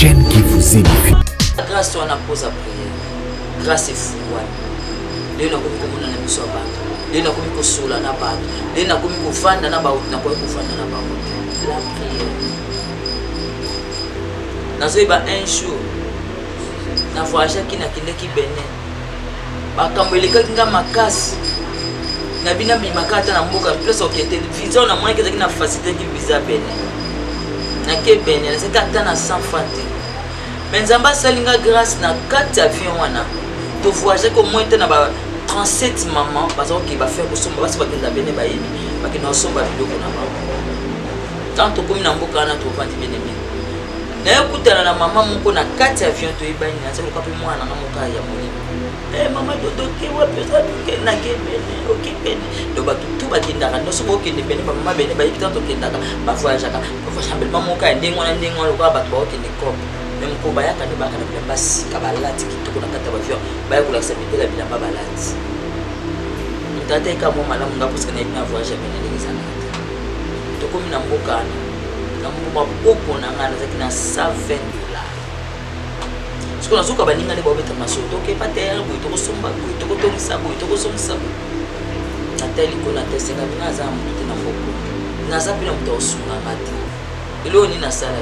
chaîne qui vous édifie. Grâce on a posé prière. Grâce est fou. Les gens qui ont na biso abantu. Les gens qui ont sola na abantu. Les gens qui ont fanda na baut na ko fanda na baut. La prière. Nazoiba un jour. Na voyage qui na kinde ki Benin. Ba kambeleka kinga makasi. Na bina bi makata na mboka place okete visa na mwana keza kina facilité ki visa Benin. Na ke Benin c'est kata na sans fante. Mais nzamba salinga grâce na 4 avions wana. To voyager ko moins na ba 37 maman parce que ba faire kosomba basi ba kenda Benin ba yebi ba kenda somba biloko na ba. Tanto komi na mboka na to vandi Benin. Na ekutana na mama moko na 4 avions to ibani na seko kapi mwana na moka ya moni. Mama dodo ke wa pesa ke na ke Benin OK Benin. Do ba tout ba kenda ka no so bo kende Benin ba mama Benin ba yebi tanto kenda ka ba voyager ka. Ba chambre mama moka ndengwa lo ba to kende ko. Même ko bayaka ne baka na basi kabalati kitoko na kata bavio baya kula sabite la bilamba balati mutata ka mo malamu ngapo sikana ina voyage bene lezana to komi na mboka na mbuma popo na ngana zakina 120 dollars siko nazuka baninga ne bobeta maso to ke pater bo to kosomba bo to kotongisa bo to kosomisa na teli ko na tesenga bina za mutu na mboko na zapi na mutu osunga ngati ilo ni na sala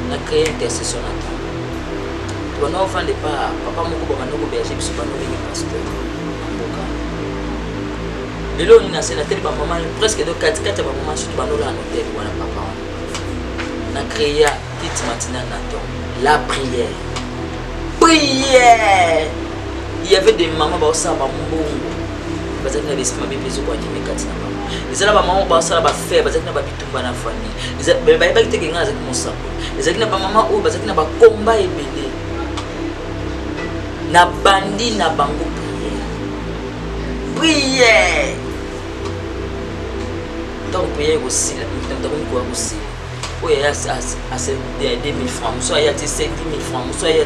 na créer intercession à temps. Pour nous enfants de pas papa moko ba manoko berger biso bano les pasteur mboka. Lelo ni na sénateur ba maman presque de 4 ba maman surtout bano la hôtel wana papa. Na créer petite matinale à temps. La prière. Prière. Il y avait des mamans ba osa ba mbongo. Parce que na bisma bébé zo kwa ni katina ba. Ezala ba maman ba osala ba faire parce que na ba bitumba na famille. Ezala ba ba kiteke ngaza ki mosako. Ezala na ba maman o bazaki na ba komba ebele. Na bandi na bango prière. Prière. Donc prière aussi la donc quoi aussi. Oui, à 2000 francs, soit il y a 5000 francs, soit il y a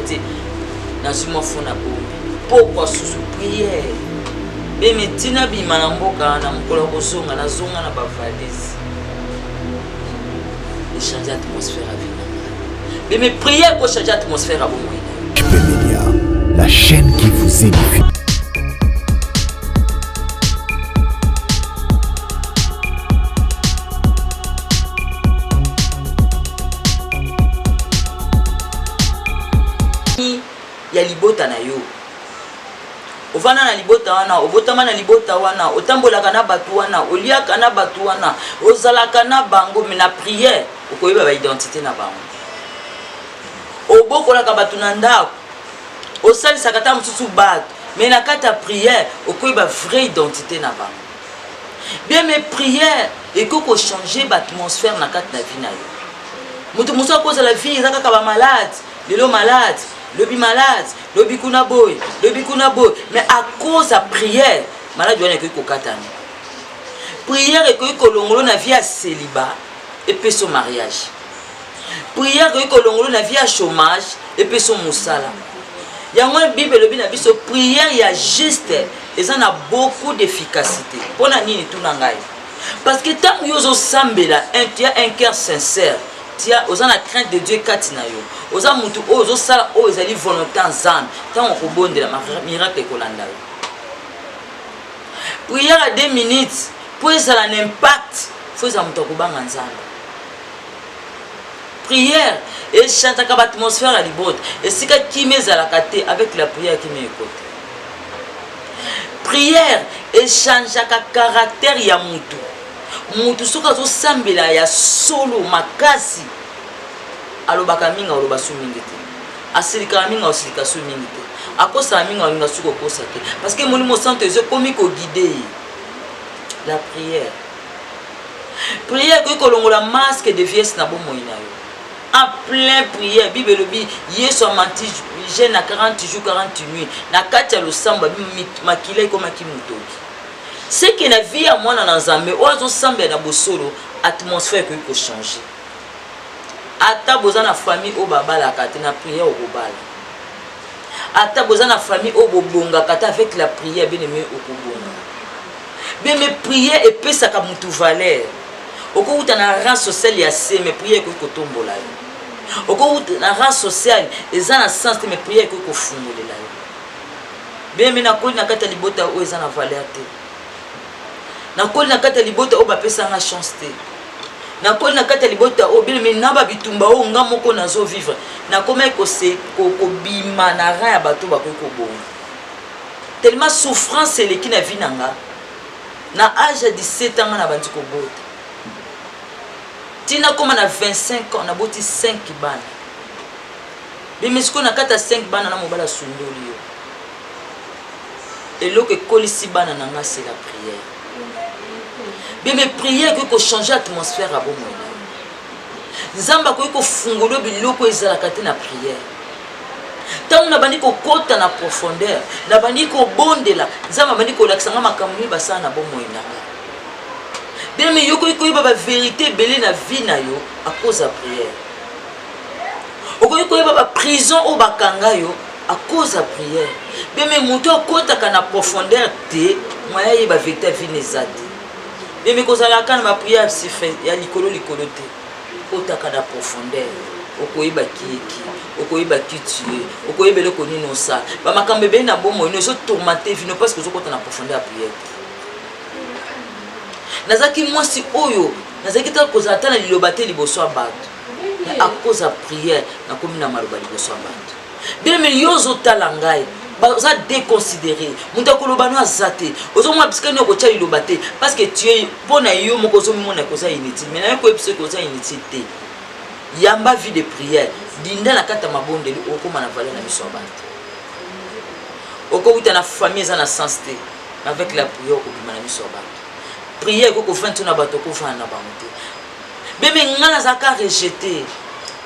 na suma fona bo. Pourquoi sous prière? Beme tina bima na mboka na mkola kosonga na zonga na ba valise. Et changer atmosphère à vie. Beme prière pour changer atmosphère à bon moyen. Média, la chaîne qui vous édifie. Ya libota na yo. Ovana na libota wana, obotama na libota wana, otambolaka na batu wana, oliaka na batu wana, ozalaka na bango mais na prière, okoyeba ba identité na bango. Obokolaka batu na ndako. Osalisaka ta mususu batu, mais na kata prière, okoyeba vraie identité na bango. Bien mais prière ekoko changer l'atmosphère na kata na vie na yo. Mutu muso akoza la vie ezaka ka ba malade, lelo malade. Le bi malade, le bi kuna boy, mais à cause de la prière, malade doit être kokatani. Prière et que kolongolo na vie à célibat et puis son mariage. Prière et que kolongolo na vie à chômage et puis son musala. Il y a une Bible le bi na biso prière il y a juste et ça a beaucoup d'efficacité. Pour na nini tout nangai. Parce que tant yozo sambela, tu as un cœur sincère. Tia oza na crainte de Dieu katina yo oza mutu ozo sala o ezali volonté nzambe tant on rebondela miracle kolanda yo prière à 2 minutes pour ça a un impact faut ça mutu kobanga nzambe prière et chante ka atmosphère à libot et sika kimeza la kate avec la prière qui me écoute prière et change ka caractère ya mutu mutu soka zo sambela ya solo makasi alobaka minga oloba su mingi te asilika minga osilika su mingi te akosa minga minga su ko kosa te parce que mon centre je komi ko guider la prière ko longola masque de vieillesse na bon moina yo en plein prière bible lobi yesu amanti jeûne na 40 jours 40 nuits na kati ya losamba makila ko makimutoki c'est que la vie à moi dans nzambe ozo samba na bosolo atmosphère ko changer ata boza na famille o babala kata na prière o bobala ata boza na famille o bobonga kata avec la prière bien aimé o kobonga bien mais prière et pesa ka mutu valeur okokuta na rang social ya se mais prière ko kotombola oko na race sociale eza na sens te, mais prière ko ko fungolela yo bien mais na koli na kata libota o eza na valeur te, na koli na kata libota o ba pesa nga chance te, na koli na kata libota o bien mais na ba bitumba o nga moko nazo vivre na koma ko se ko bima na ra ya bato ba ko bonga tellement souffrance eleki na vie nanga na âge de 17 ans na bandi ko bota tina koma na 25 ans na boti 5 bana bimisiko na kata 5 bana na mobala sundoli yo eloko ekolisi bana nanga c'est la prière bien mais prière ko changer atmosphère à bomoi nzamba ko fungola biloko ezalaka te na prière tant na bandi ko kota na profondeur na bandi ko bondela nzamba bandi ko lakisanga makambo basana na bomoi nanga bien mais yoko ikoyeba ba vérité belé na vie na yo à cause de prière okoyeba ba prison o bakanga yo à cause de prière bien mais moto akotaka na profondeur te moya yeba vérité vie nezati bien mais kozala kana ba prière sife ya likolo te otaka na profondeur okoyeba kieki okoyeba kitue okoyeba le koni no sa ba makambe be na bomo ino so tourmenter vino parce que ozokota na profondeur ya prière nazaki mwasi oyo nazaki ta kozala ta na liloba te liboso ya bato à cause ya prière nakomi na maloba liboso ya bato bien mais yo ozotala ngai oza déconsidéré moto akoloba no aza te ozomona bisika nini okotya liloba te parce que tu es mpo na yo moko ozomimona koza inutile mais naye koyebisa koza inutile te yamba vie de prière dinda na kata mabondeli okoma na valeur na miso ya bato okowuta na famille eza na sens te avec la prière okobima na miso ya bato prière ko kofanda tuna bato ko fanda na bango te beme ngana zaka rejeter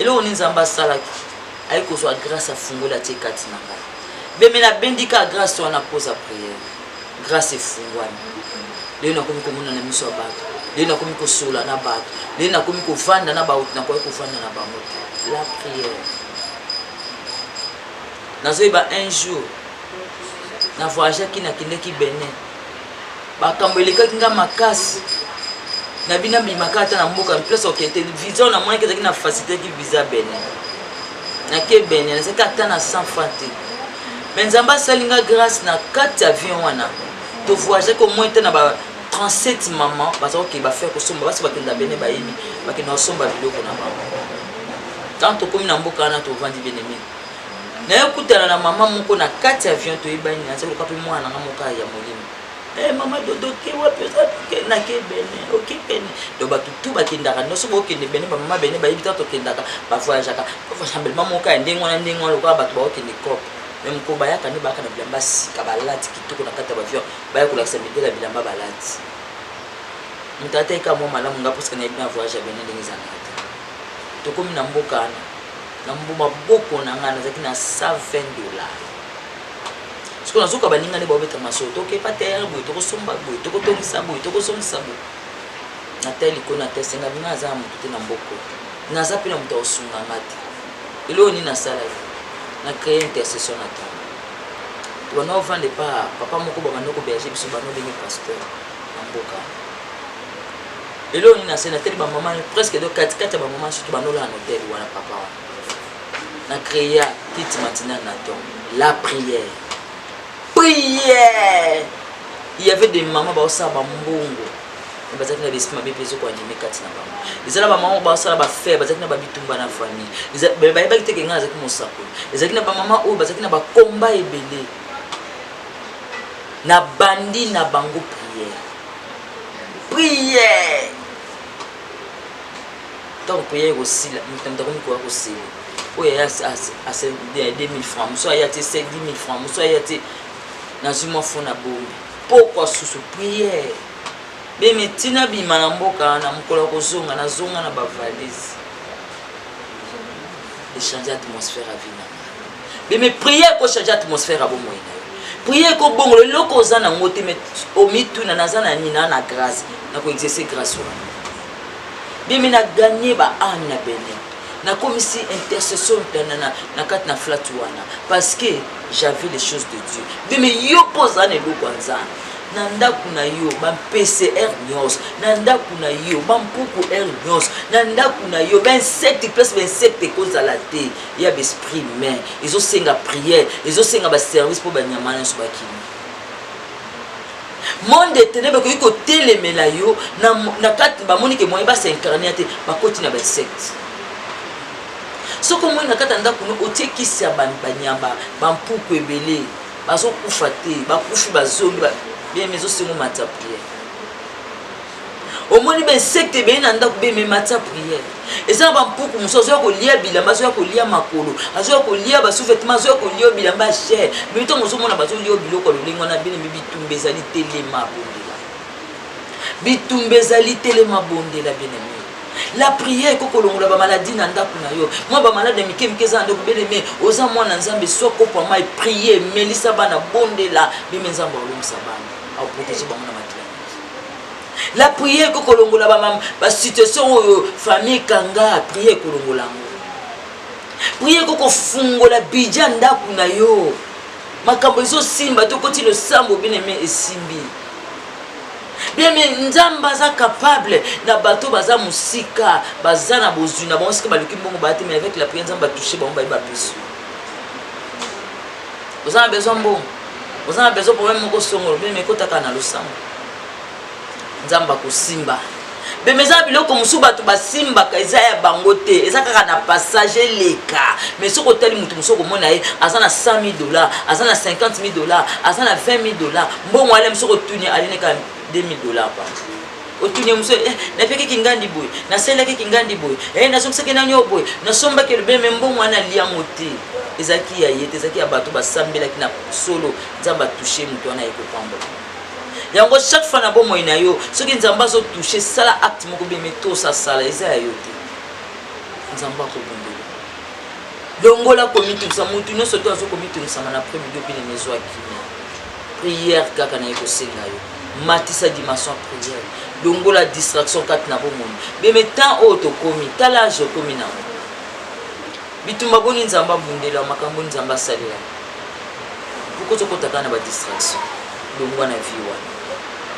eloko ni nzamba salaki ayiko so grâce à fungola te kati na ngai beme na bendika grâce wana cause à prière grâce efungwani leo nakomi komona na miso ya bato leo nakomi kosola na bato leo nakomi kofanda na bato nakomi kofanda na bango te la prière nazoyeba un jour na voyage ki nakendeki Benin bakambo elekaki nga makasi na bina bimaka ata na mboka place okete visa na mwana kezaki na facilité ki visa Benin na ke Benin nazaki ata na 100 francs te mais nzamba salinga grâce na kati avion wana to voyage ko moins na ba 37 maman baza ko ba faire ko somba basi bakenda Benin ba yini bakenda somba biloko na ba tant to komi na mboka na to vandi Benin na ekutana na mama moko na kati avion to ibani na zelo kapi mwana na moka ya molimo maman dodo ke wa pesa ke na ke Benin ok Benin do ba tutu ba kindaka no so bo kende Benin ba mama Benin ba yibita to kendaka ba voyage ka ko fa chambel mama ka ndengona ndengona ko ba to ba kende ko même ko ba yaka ni ba kana bilamba sika balati kitoko na kata ba avion ba yakula kisa midela bilamba balati mutata ka mo malamu ngapo sika na ibina voyage Benin ndengizana to komi na mboka na mbuma boko na ngana zaki na $120 siko nazoka baninga ne babeta maso to ke pater boy to kosomba boy to kotongisa boy to kosomisa boy na teli ko na tesenga bina za mutu te na mboko na za pina mutu osunga ngati ilo ni na sala na créer intercession na temps to na ovande pa papa moko ba manoko berger biso bano bengi pasteur na mboka ilo ni na sena teli ba maman presque de 4 ba maman surtout banola na hotel wana papa na créer petite matinale na temps la prière. Prière. Il y avait des mamans qui ont mbongo. Ils ont des esprits qui ont animé katina bama. Ils ont maman qui ont faire, ils ont bitumba na famille. Ils ont ba ba kiteke nga zaki mosako. Ils ont ba maman o ba zaki na ba combat ebele. Na bandi na bango prière. Prière. Donc prière aussi là, nous devons quoi aussi. Oui, il y a 2000 francs, soit il y a 10 000 francs, soit il y a nazuma fona bombe. Pourquoi sous prière? Mais tina bima na mboka na mukolo kozonga na zonga na ba valise. Et changer atmosphère à vie. Mais prière ko changer atmosphère à bomo ina. Prière ko bongo le loko za na ngote mais au mitu na nazana nina na grâce na ko exercer grâce wana. Mais na gagner ba ana Benin. Na comme si intercession na kat na flat wana parce que j'avais les choses de Dieu. Mais yo posa ne lo kwanza. na ndako na yo ba PCR nyos na ndako na yo ba mpuku air nyos na ndako na yo ba insecte place ba insecte kozala te ya ba esprit humain ezo senga prière ezo senga ba service pour ba nyamana so bakini monde ténèbre ko yiko telemela yo na kati ba moni ke moye ba s'incarner te ba koti na ba insecte soko moi na kata ndako no otekisi ya banyamba bampuku ebele bazokufa te bakufi bazongi bien mais osengo mata prière omoni bainsecte ebele na ndako beme mata prière eza na bampuku mosu azoya kolia bilamba azoya kolia makolo azoya kolia basous-vêtements azoya kolia bilamba cher mais ntango ozomona bazolia biloko ya lolenge wana bene bitumba ezali telema bondela bitumba ezali telema bondela bene. La prière ko kolongola ba maladie na ndako na yo moi ba malade mike za ndako beleme oza mwana nzambe soko pa mai prier melisa bana bondela bime nzambe olongisa bana au protéger ba mwana matela. La prière ko kolongola ba situation oyo famille kanga prière kolongola ngo prière ko kofungola bija ndako na yo makambo izo simba to koti le sambo bineme esimbi. Bien mais nzamba za capable na bato baza musika baza na bozu na bonsika baluki mbongo bati mais avec la prière nzamba toucher ba ba biso vous avez besoin pour même moko songo bien mais kotaka na losambo nzamba ko simba bien mais za biloko musu bato basimba ka eza ya bango te eza kaka na passager leka mais soko tali mutu musu ko mona ye azana $100,000 azana $50,000 azana $20,000 mbongo ale musu ko tuni aline ka $2,000 pa otunie muso na peke kingandi boy na sela ke kingandi boy na somsa ke na nyo boy na somba ke be membo mwana lia mote ezaki ya yete ezaki ya bato basambela kina solo nzamba toucher muto wana eko pambo yango chaque fois na bomo ina yo soki nzamba zo toucher sala acte moko be meto sa sala eza ya yote nzamba ko bombela longola komite sa mutu no soto azo komite nsama na premier deux bine mezo akini prière kaka na eko senga yo matisa dimension prière longola distraction kati na bomoni beme temps auto komi tala je komi na bitumba boni nzamba bundela makambo nzamba salela pourquoi tu kotaka na ba distraction longola na viwa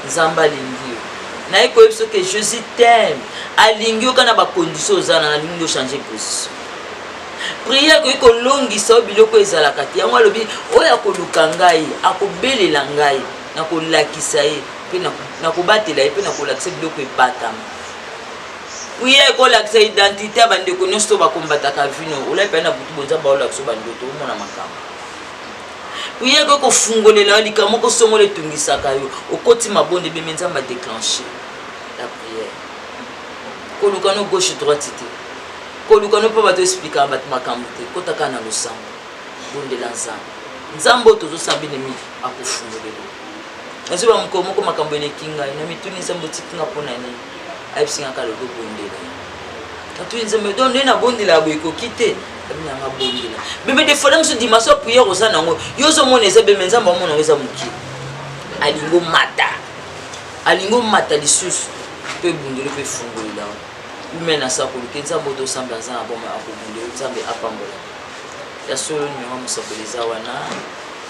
nzamba lingio na eko ebiso que Jésus t'aime alingio kana ba condition zana na lingio changer position prière ko iko longisa biloko ezala kati yango alobi oya koluka ngai akobelela ngai na kolakisa ye pe na kobatela ye pe na kolakisa biloko ebatama prière ko lakisa identité bande ko nyonso bakombataka vino ola pe na butu bonza ba olakisa bande to mona makambo prière ko fungolela likambo ko songo le tungisaka yo okoti mabonde be menza ma déclencher la prière ko lukano gauche droite te ko lukano pa bato expliquer bat makambo te ko taka na losambo bonde la nzambo tozo sabine mi akufungolela nazo ba moko makambo ene kinga na mituni nzambo tikinga pona ni ayisinga ka logo bondela tatu nzambe don na bondela bo ekokite abina nga bondela bebe de fois mso dimanche prière osana ngo yozo mona eza be nzambo mona eza muki alingo mata lisusu pe bondela pe fungolela umena sa ko lukenza moto samba za boma akobondela nzambe apambola ya solo numéro musabeleza wana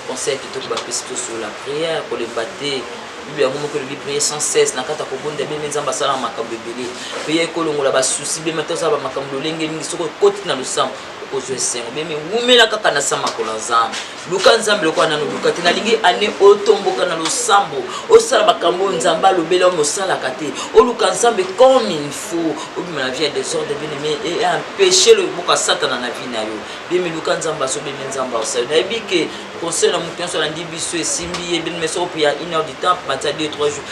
conseil qui te sur la prière pour les battre bibi yango moko le prier sans cesse na kata ko bonda be nzamba sala makambo ebele prier ko longola ba souci be matosa ba makambo lolenge mingi soko koti na losambo ko je sengo be me umela kaka na sama ko nzambe luka nzambe ko na luka tina lingi ane otomboka na losambo osala makambo nzamba lobela mo sala kate o luka nzambe comme il faut o bi na vie des ordres be me et empêcher le boka satana na vie na yo be me luka nzamba so be nzamba osala na bike conseil na mutu so la ndibiso esimbi e be me so pia 1 heure du temps 2 3 jours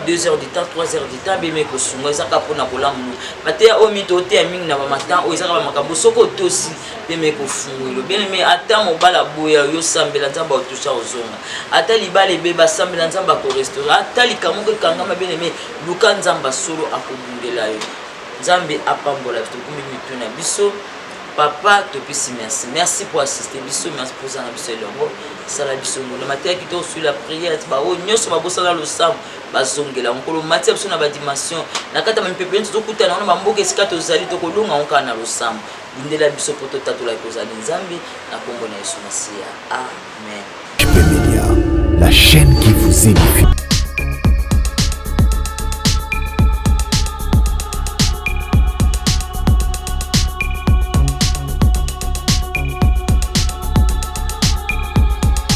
2 heures du temps 3 heures du temps be me ko sungo ezaka pona kolamu batea o mito te mingi na ba matin o ezaka ba makambo soko tosi be me ko fungulo bien me ata mobala boya yo sambela nzamba otusha ozonga ata libale be ba sambela nzamba ko restaurant ata likamo ko kangama bien me luka nzamba solo akobundela yo nzambe apambola to kumi mituna biso papa te pisi merci pour assister biso merci pour ça na biso longo sala biso le matin qui to sur la prière ba o nyoso ba bosala lo sam ba zongela ngolo matin biso na ba dimension na kata ma pepe to kutana na mboka esika to zali to kolunga onka na lo sam bindela biso poto tatola ko zali nzambe na kombo na Yesu Masia amen. Media, la chaîne qui vous édifie.